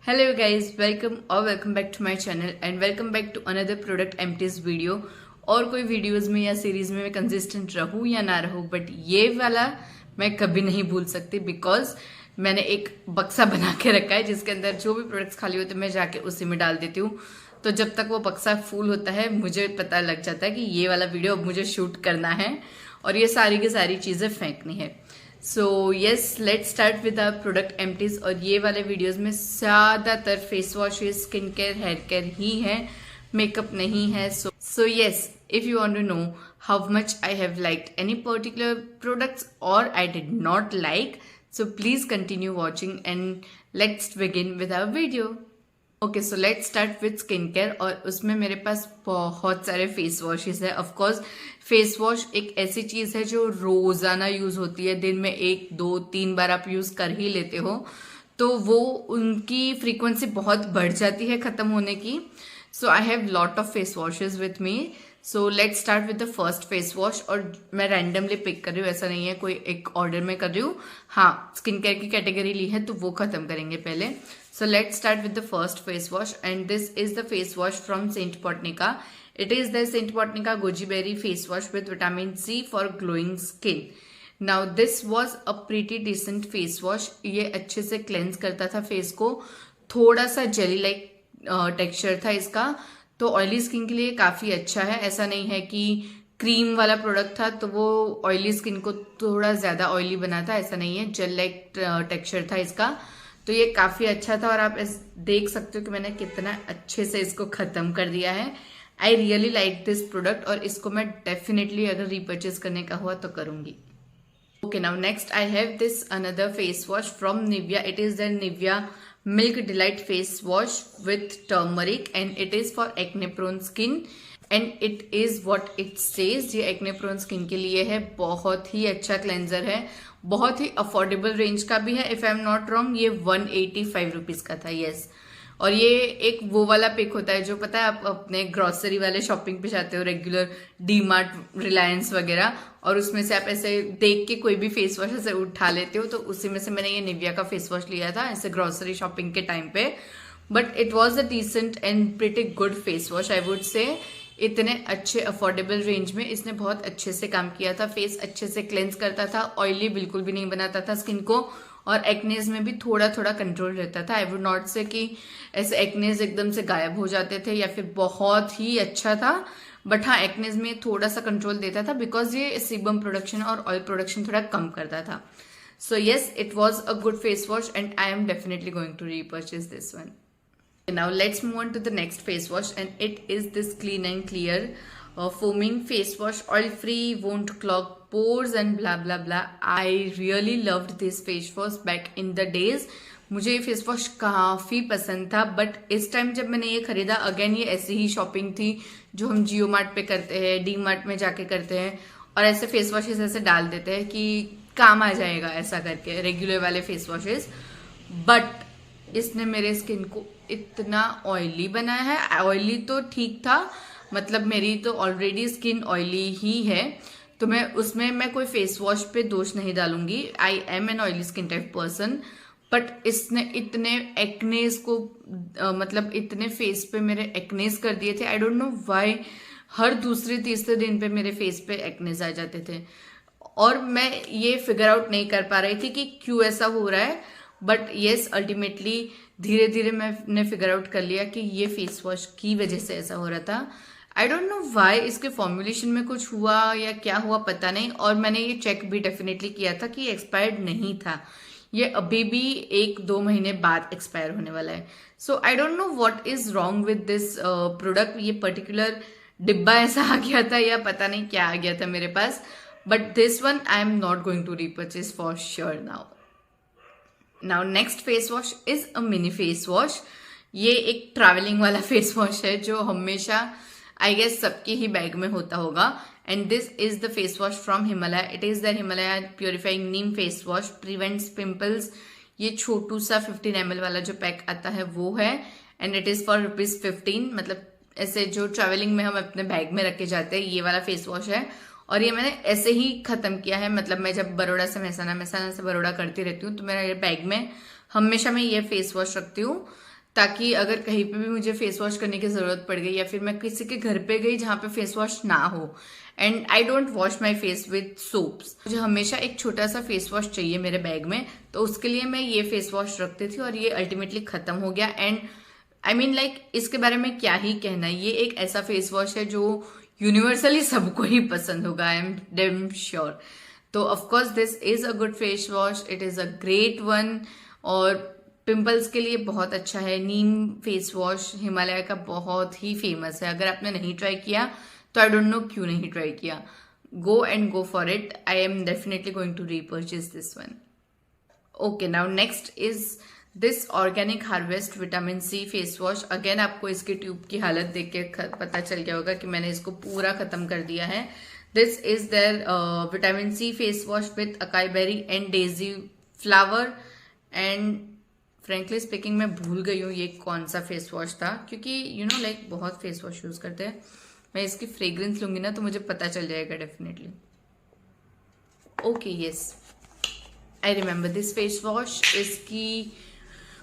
Hello guys, welcome back to my channel and welcome back to another product empties video. और कोई videos में या series में मैं कंसिस्टेंट रहूं या ना रहूं, बट ये वाला मैं कभी नहीं भूल सकती बिकॉज मैंने एक बक्सा बना के रखा है जिसके अंदर जो भी प्रोडक्ट्स खाली होते हैं मैं जाके उसी में डाल देती हूँ। तो जब तक वो बक्सा फुल होता है मुझे पता लग जाता है कि ये वाला वीडियो अब मुझे शूट करना है और ये सारी की सारी चीजें फेंकनी है। So yes, let's start with our product empties. और ये वाले वीडियोस में ज्यादातर face washes, skin care, hair care ही है, मेकअप नहीं है। So yes, if you want to know how much I have liked any particular products और I did not like, so please continue watching and let's begin with our video. Okay, so let's start with skin care. और उसमें मेरे पास बहुत सारे face washes है। Of course face wash एक ऐसी चीज है जो रोजाना यूज होती है, दिन में 1, 2, 3 बार आप यूज कर ही लेते हो, तो वो उनकी फ्रीक्वेंसी बहुत बढ़ जाती है खत्म होने की। So I have lot of face washes with me. So let's start with the first face wash. और मैं रैंडमली पिक कर रही हूँ, ऐसा नहीं है कोई एक ऑर्डर में कर रही हूँ। हाँ, स्किन केयर की कैटेगरी ली है तो वो खत्म करेंगे पहले। So let's start with the first face wash and this is the face wash from Saint Botnica. It is the Saint Botnica Goji Berry face wash with vitamin C for glowing skin. Now this was a pretty decent face wash. ये अच्छे से cleanse करता था face को, थोड़ा सा jelly like texture था इसका, तो ऑयली स्किन के लिए काफी अच्छा है। ऐसा नहीं है कि क्रीम वाला प्रोडक्ट था तो वो ऑयली स्किन को थोड़ा ज्यादा ऑयली बनाता, ऐसा नहीं है। जेल लाइक टेक्सचर था इसका, तो ये काफी अच्छा था। और आप देख सकते हो कि मैंने कितना अच्छे से इसको खत्म कर दिया है। I really like this product और इसको मैं डेफिनेटली अगर रिपर्चेज करने का हुआ तो करूंगी। Okay, now next I have this another face wash from Nivea. It is the Nivea milk delight face wash with turmeric and it is for acne prone skin and it is what it says. ये acne prone skin के लिए है, बहुत ही अच्छा cleanser है, बहुत ही affordable range का भी है। If I am not wrong ये 185 रुपीज का था। यस, और ये एक वो वाला पिक होता है जो पता है आप अपने ग्रोसरी वाले शॉपिंग पे जाते हो रेगुलर, डी मार्ट, रिलायंस वगैरह, और उसमें से आप ऐसे देख के कोई भी फेस वॉश ऐसे उठा लेते हो, तो उसी में से मैंने ये निविया का फेस वॉश लिया था ऐसे ग्रोसरी शॉपिंग के टाइम पे। But it was a decent and pretty good face wash I would say. इतने अच्छे अफोर्डेबल रेंज में इसने बहुत अच्छे से काम किया था। फेस अच्छे से क्लेंस करता था, ऑयली बिल्कुल भी नहीं बनाता था स्किन को, और एक्नेज में भी थोड़ा थोड़ा कंट्रोल रहता था। आई वुड नॉट से कि ऐसे एक्नेज एकदम से गायब हो जाते थे या फिर बहुत ही अच्छा था, बट हाँ एक्नेज में थोड़ा सा कंट्रोल देता था बिकॉज ये सीबम प्रोडक्शन और ऑयल प्रोडक्शन थोड़ा कम करता था। So yes, it was a good face wash and I am definitely going to repurchase this one. Now let's move on to the next face wash and it is this clean and clear foaming face wash, oil free, won't clog pores and blah blah blah. I really loved this face wash back in the days. मुझे ये face wash काफी पसंद था, but इस time जब मैंने ये खरीदा, अगेन ये ऐसी ही शॉपिंग थी जो हम जियो मार्ट पे करते हैं, डी मार्ट में जाके करते हैं, और ऐसे फेस वॉशेस ऐसे डाल देते हैं कि काम आ जाएगा ऐसा करके, रेगुलर वाले फेस वॉशेस। बट इसने मेरे स्किन को इतना ऑयली बनाया है। ऑयली तो ठीक था, मतलब मेरी तो ऑलरेडी स्किन ऑयली ही है, तो मैं कोई फेस वॉश पे दोष नहीं डालूंगी। I am an oily skin type person, but इसने इतने एक्नेस को मतलब इतने फेस पे मेरे एक्नेस कर दिए थे। आई डोंट नो व्हाई हर दूसरे तीसरे दिन पे मेरे फेस पे एक्नेस आ जाते थे और मैं ये फिगर आउट नहीं कर पा रही थी कि क्यों ऐसा हो रहा है। बट येस, अल्टीमेटली धीरे धीरे मैंने फिगर आउट कर लिया कि ये फेस वॉश की वजह से ऐसा हो रहा था। आई डोंट नो व्हाई, इसके फॉर्मुलेशन में कुछ हुआ या क्या हुआ पता नहीं। और मैंने ये चेक भी डेफिनेटली किया था कि एक्सपायर्ड नहीं था, ये अभी भी 1-2 महीने बाद एक्सपायर होने वाला है। So I don't know what is wrong with this product. ये पर्टिकुलर डिब्बा ऐसा आ गया था या पता नहीं क्या आ गया था मेरे पास, but this one I am not going to repurchase for sure now. Now next face wash is a mini face wash. ये एक ट्रैवलिंग वाला फेस वॉश है जो हमेशा आई गेस सबके ही बैग में होता होगा. And this is the face wash from Himalaya. It is the Himalaya purifying Neem face wash, prevents pimples. ये छोटू सा 15 ml वाला जो पैक आता है वो है, एंड इट इज फॉर ₹15. मतलब ऐसे जो ट्रैवलिंग में हम अपने बैग में रख के जाते हैं, ये वाला फेस वॉश है. और ये मैंने ऐसे ही खत्म किया है, मतलब मैं जब बड़ौदा से महसाना, महसाना से बड़ौदा करती रहती हूँ, तो मेरा ये बैग में हमेशा मैं ये फेस वॉश रखती हूँ ताकि अगर कहीं पे भी मुझे फेस वॉश करने की जरूरत पड़ गई या फिर मैं किसी के घर पे गई जहाँ पे फेस वॉश ना हो, and I don't wash my face with soaps, मुझे हमेशा एक छोटा सा फेस वॉश चाहिए मेरे बैग में, तो उसके लिए मैं ये फेस वॉश रखती थी और ये अल्टीमेटली खत्म हो गया। एंड आई मीन लाइक इसके बारे में क्या ही कहना, ये एक ऐसा फेस वॉश है जो यूनिवर्सली सबको ही पसंद होगा, आई एम डेम श्योर। तो of course this is a good face wash, it is a great one, और पिंपल्स के लिए बहुत अच्छा है। नीम फेस वॉश हिमालय का बहुत ही फेमस है, अगर आपने नहीं ट्राई किया तो आई डोंट नो क्यों नहीं ट्राई किया, go for it, I am definitely going to repurchase this one. Okay, now next is this organic harvest vitamin C face wash. Again आपको इसके ट्यूब की हालत देख के पता चल गया होगा कि मैंने इसको पूरा खत्म कर दिया है। This is their vitamin C face wash with acai berry and daisy flower. And frankly speaking मैं भूल गई हूँ ये कौन सा फेस वॉश था, क्योंकि यू नो लाइक बहुत फेस वॉश यूज करते हैं। मैं इसकी फ्रेग्रेंस लूंगी ना तो मुझे पता चल जाएगा definitely. Okay, yes, I remember this face wash. इसकी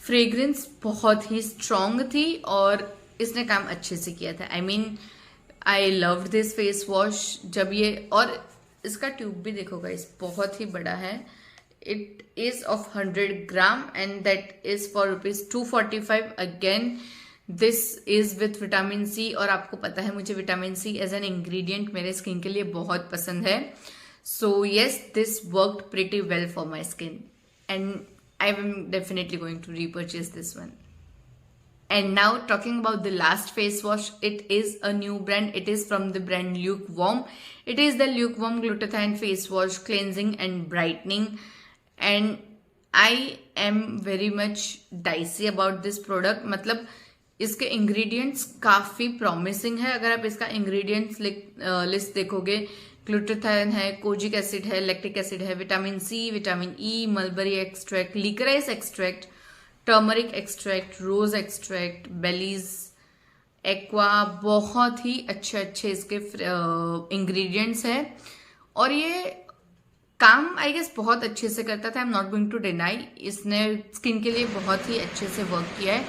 फ्रेग्रेंस बहुत ही स्ट्रॉन्ग थी और इसने काम अच्छे से किया था। I mean I loved this face wash जब ये, और इसका ट्यूब भी देखो गाइस बहुत ही बड़ा है। It is of 100 gram and that is for ₹245। Again this is with vitamin C, और आपको पता है मुझे vitamin C as an ingredient मेरे स्किन के लिए बहुत पसंद है। So yes, this worked pretty well for my skin and I am definitely going to repurchase this one. And now talking about the last face wash, it is a new brand. It is from the brand Lukewarm. It is the Lukewarm Glutathione Face Wash Cleansing and Brightening. And I am very much dicey about this product. मतलब इसके ingredients काफी promising है। अगर आप इसका ingredients list देखोगे, glutathione है, kojic acid है, लैक्टिक एसिड है, vitamin C, vitamin E, mulberry extract, licorice extract, turmeric extract, rose extract, bellis aqua, बहुत ही अच्छे अच्छे इसके इंग्रेडिएंट्स है और ये काम आई गेस बहुत अच्छे से करता था। I am not going to deny, इसने स्किन के लिए बहुत ही अच्छे से वर्क किया है,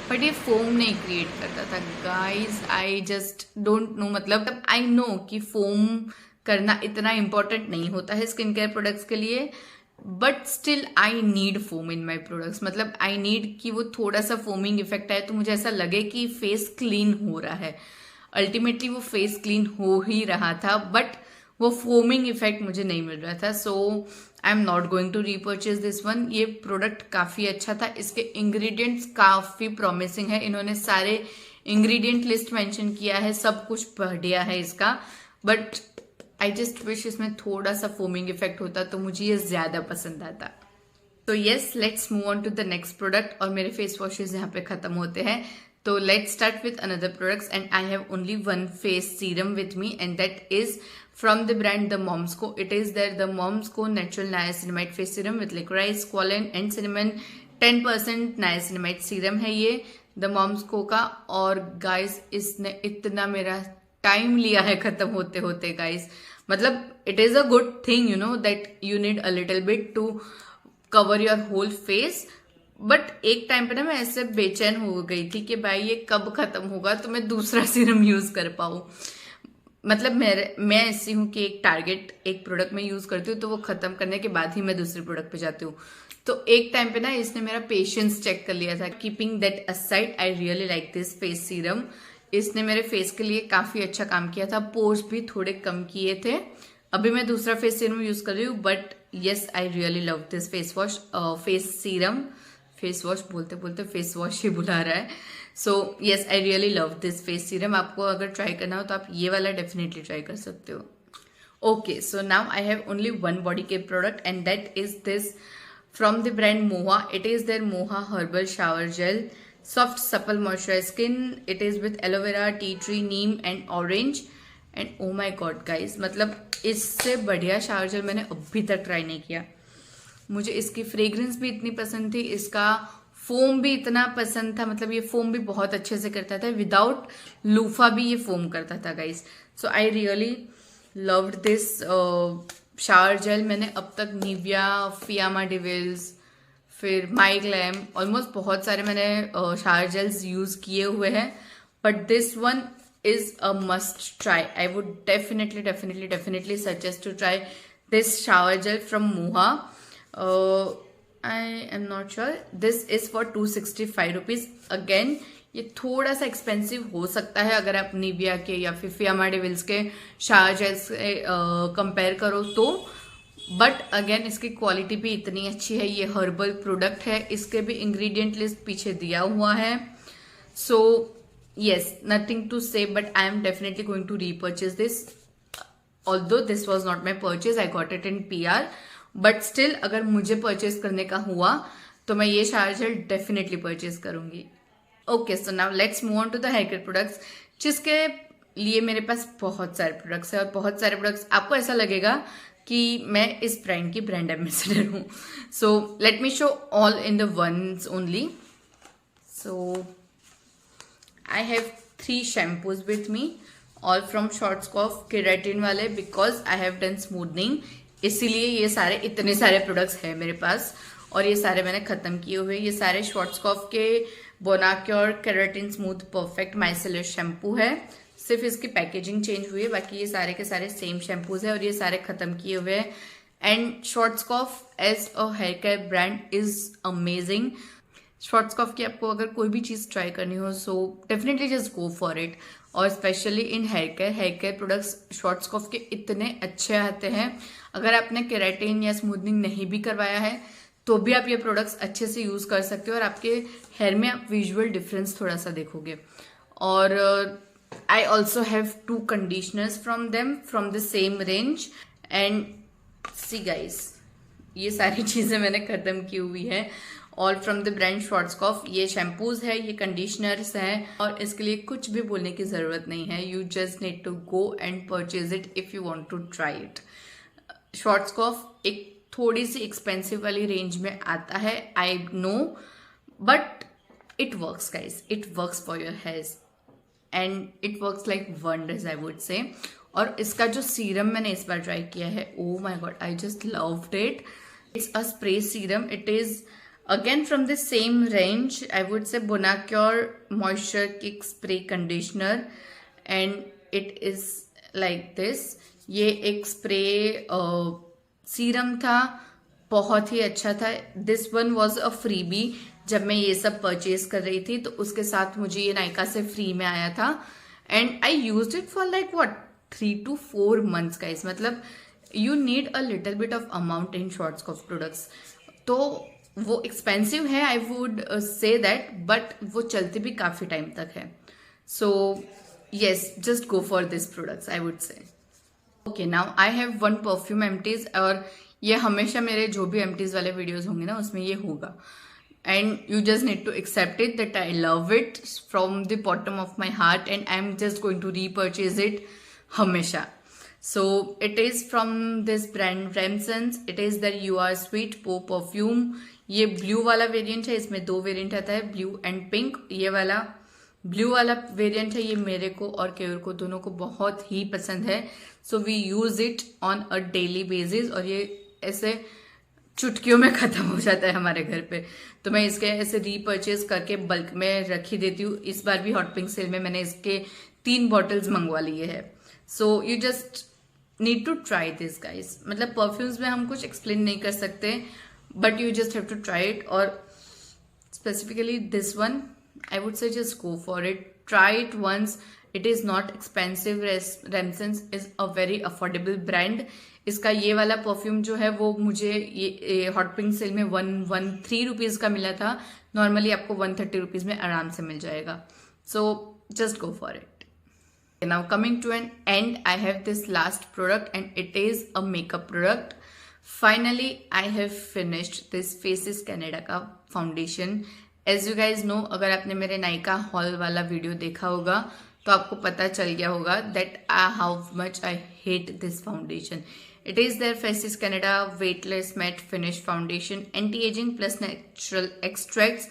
बट ये फोम नहीं क्रिएट करता था guys. I just don't know, मतलब आई नो कि फोम करना इतना इंपॉर्टेंट नहीं होता है स्किन केयर प्रोडक्ट्स के लिए, but still I need foam in my products. मतलब आई नीड कि वो थोड़ा सा फोमिंग इफेक्ट आए तो मुझे ऐसा लगे कि फेस क्लीन हो रहा है। अल्टीमेटली वो फेस क्लीन हो ही रहा था, बट वो फोमिंग इफेक्ट मुझे नहीं मिल रहा था। So I am not going to repurchase this one. ये प्रोडक्ट काफी अच्छा था, इसके इंग्रेडिएंट्स काफी प्रॉमिसिंग है, इन्होंने सारे इंग्रेडिएंट लिस्ट मेंशन किया है, सब कुछ बढ़िया है इसका, बट आई जस्ट विश इसमें थोड़ा सा फोमिंग इफेक्ट होता तो मुझे ये ज्यादा पसंद आता। तो yes, let's move on to the next product, और मेरे फेस वॉशेज यहाँ पे खत्म होते हैं। तो let's start with another products and I have only one face serum with me and that is from the brand the Moms Co. It is there the Moms Co natural niacinamide face serum with licorice, squalane and cinnamon. 10% niacinamide serum है ये the मॉम्सको का, और guys इसने इतना मेरा time लिया है खत्म होते होते गाइज। मतलब it is a good thing you know that you need a little bit to cover your whole face, but एक टाइम पे ना मैं ऐसे बेचैन हो गई थी कि भाई ये कब खत्म होगा तो मैं दूसरा सीरम यूज कर पाऊँ। मतलब मैं ऐसी हूँ कि एक प्रोडक्ट में यूज करती हूँ तो वो खत्म करने के बाद ही मैं दूसरे प्रोडक्ट पे जाती हूँ। तो एक टाइम पे ना इसने मेरा पेशेंस चेक कर लिया था। Keeping that aside, I really like this face serum. इसने मेरे फेस के लिए काफी अच्छा काम किया था, पोर्स भी थोड़े कम किए थे। अभी मैं दूसरा फेस सीरम यूज कर रही हूँ, but yes I really love this face wash, face serum. Face wash बोलते बोलते फेस वॉश ही बुला रहा है। So yes I really love this face serum. आपको अगर ट्राई करना हो तो आप ये वाला डेफिनेटली ट्राई कर सकते हो। Okay, so now I have only one body care product and that is this from the brand मोहा। इट इज देयर मोहा herbal shower gel, soft supple moisturized skin. It is with aloe vera, tea tree, neem and orange. And oh my god guys, मतलब इससे बढ़िया shower gel मैंने अभी तक try नहीं किया। मुझे इसकी फ्रेग्रेंस भी इतनी पसंद थी, इसका फोम भी इतना पसंद था, मतलब ये फोम भी बहुत अच्छे से करता था, विदाउट लूफा भी ये फोम करता था guys. So I really loved this shower jail. मैंने अब तक निविया, फियामा डिविल्स, फिर माई ग्लैम, ऑलमोस्ट बहुत सारे मैंने शावर जेल्स यूज किए हुए हैं, but this one is a must try. I would definitely definitely definitely suggest to try this shower gel from Muha. I am not sure. This is for 265 rupees. Again ये थोड़ा सा expensive हो सकता है अगर आप निविया के या फिर फियामा डेविल्स के शावर जेल्स से कंपेयर करो तो, बट अगेन इसकी क्वालिटी भी इतनी अच्छी है. ये हर्बल प्रोडक्ट है, इसके भी इंग्रेडिएंट लिस्ट पीछे दिया हुआ है. सो yes, nothing to say, but I am definitely going to repurchase this. Although this was not my purchase, I got it in PR, but still अगर मुझे परचेज करने का हुआ तो मैं ये शावर जेल डेफिनेटली परचेज करूंगी. Okay, so now let's move on to the hair care products, जिसके लिए मेरे पास बहुत सारे प्रोडक्ट्स है और बहुत सारे प्रोडक्ट्स आपको ऐसा लगेगा कि मैं इस ब्रांड की ब्रांड एम्बेसडर हूँ. So let me show all in the ones only. So I have 3 shampoos with me, all from Schwarzkopf keratin वाले, because I have done smoothing. इसीलिए ये सारे इतने सारे प्रोडक्ट्स हैं मेरे पास और ये सारे मैंने खत्म किए हुए. ये सारे Schwarzkopf के Bonacure keratin smooth perfect micellar shampoo है. सिर्फ इसकी पैकेजिंग चेंज हुई है, बाकी ये सारे के सारे सेम शैम्पूज है और ये सारे खत्म किए हुए हैं. And Schwarzkopf as a hair care brand is amazing. Schwarzkopf की आपको अगर कोई भी चीज़ ट्राई करनी हो so definitely just go for it. और specially in hair care products Schwarzkopf के इतने अच्छे आते हैं. अगर आपने केराटिन या स्मूथनिंग नहीं भी करवाया है तो भी आप ये प्रोडक्ट्स अच्छे से यूज़ कर सकते हो और आपके हेयर में आप विजुअल डिफरेंस थोड़ा सा देखोगे. और I also have 2 conditioners from them from the same range. And see guys, ये सारी चीज़ें मैंने खत्म की हुई है, all from the brand Schwarzkopf. ये शैम्पूज है, ये कंडीशनर्स हैं और इसके लिए कुछ भी बोलने की ज़रूरत नहीं है. You just need to go and purchase it if you want to try it. Schwarzkopf एक थोड़ी सी एक्सपेंसिव वाली रेंज में आता है, I know, but it works guys. It works for your hairs and it works like wonders, I would से. और इसका जो सीरम मैंने इस बार ट्राई किया है, oh my god, I just loved it. It's a spray serum. It is again from the same range, I would say Bonacure Moisture Kick Spray Conditioner, and it is like this. ये एक spray serum था, बहुत ही अच्छा था. This one was a freebie. जब मैं ये सब परचेज कर रही थी तो उसके साथ मुझे ये नायका से फ्री में आया था. And I used it for like what 3 to 4 months guys. मतलब you need a little bit of amount in Schwarzkopf products. तो वो एक्सपेंसिव है, I would say that, but वो चलते भी काफ़ी टाइम तक है. So yes, just go for this products, I would say. Okay, now I have 1 perfume empties, और ये हमेशा मेरे जो भी एम्प्टीज वाले वीडियोस होंगे ना उसमें ये होगा. And you just need to accept it that I love it from the bottom of my heart and I am just going to repurchase it हमेशा. So it is from this brand Remsons. It is the You Are Sweet Po perfume. ये blue वाला variant है, इसमें 2 variant आता है, blue and pink. ये वाला blue वाला वेरिएंट है, ये मेरे को और केयूर को दोनों को बहुत ही पसंद है. So we use it on a daily basis और ये ऐसे चुटकियों में खत्म हो जाता है हमारे घर पे. तो मैं इसके ऐसे रीपरचेज करके बल्क में रख ही देती हूँ. इस बार भी हॉट पिंक सेल में मैंने इसके 3 बॉटल्स मंगवा लिए है. So you just need to try this guys. मतलब परफ्यूम्स में हम कुछ एक्सप्लेन नहीं कर सकते, but you just have to try it. और specifically this one I would say just go for it. Try it once. It is not expensive. Remsons is a very affordable brand. इसका ये वाला perfume जो है वो मुझे ये hot pink cell में 113 रुपीज का मिला था. नॉर्मली आपको 130 रुपीज में आराम से मिल जाएगा. So just go for it. Now coming to an end, I have this last product and it is a makeup product. Finally, I have finished this Faces Canada का foundation. As you guys know, अगर आपने मेरे Nykaa hall वाला video देखा होगा तो आपको पता चल गया होगा that how much I hate this foundation. It is their Faces Canada Weightless Matte Finish Foundation, Anti-Aging Plus Natural Extracts.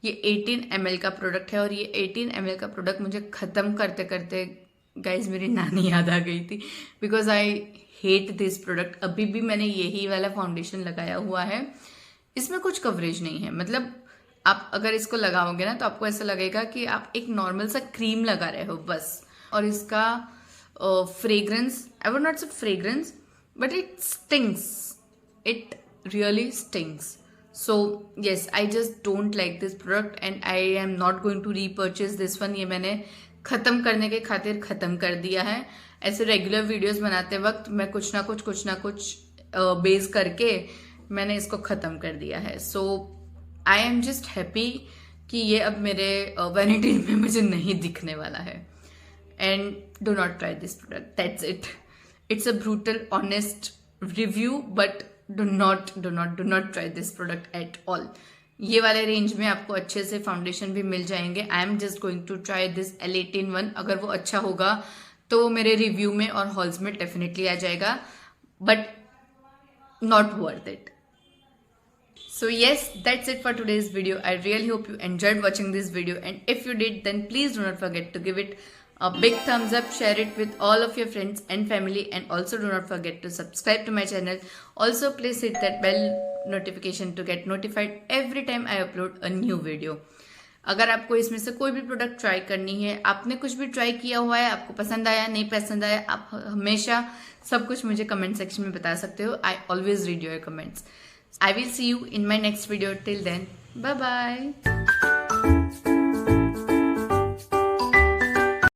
ये 18 ml का प्रोडक्ट है और ये 18 ml का प्रोडक्ट मुझे खत्म करते करते गाइज मेरी नानी याद आ गई थी, because I hate this product. अभी भी मैंने यही वाला फाउंडेशन लगाया हुआ है. इसमें कुछ कवरेज नहीं है। मतलब आप अगर इसको लगाओगे ना तो आपको ऐसा लगेगा कि आप एक नॉर्मल सा क्रीम लगा रहे हो बस। और इसका फ्रेग्रेंस, आई वुड नॉट से fragrance, but it stings, it really stings. So yes, I just don't like this product and I am not going to repurchase this one। ये मैंने खत्म करने के खातिर खत्म कर दिया है। ऐसे रेगुलर वीडियोस बनाते वक्त मैं कुछ ना कुछ बेस करके मैंने इसको खत्म कर दिया है। So I am just happy कि ये अब मेरे वैनिटी में मुझे नहीं दिखने वाला है। And do not try this product, that's it. It's a brutal honest review, but do not try this product at all। ये वाले रेंज में आपको अच्छे से फाउंडेशन भी मिल जाएंगे। I am just going to try this L18 अगर वो अच्छा होगा तो वो मेरे रिव्यू में और हॉल्स में डेफिनेटली आ जाएगा, but not worth it. So yes, that's it for today's video। I really hope you enjoyed watching this video, and if you did, then please do not forget to give it a big thumbs up, share it with all of your friends and family, and also do not forget to subscribe to my channel। Also please hit that bell notification to get notified every time I upload a new video। अगर आपको इसमें से कोई भी product try करनी है, आपने कुछ भी ट्राई किया हुआ है, आपको पसंद आया नहीं पसंद आया, आप हमेशा सब कुछ मुझे कमेंट सेक्शन में बता सकते हो। I always read your comments. I will see you in my next video। Till then, bye bye।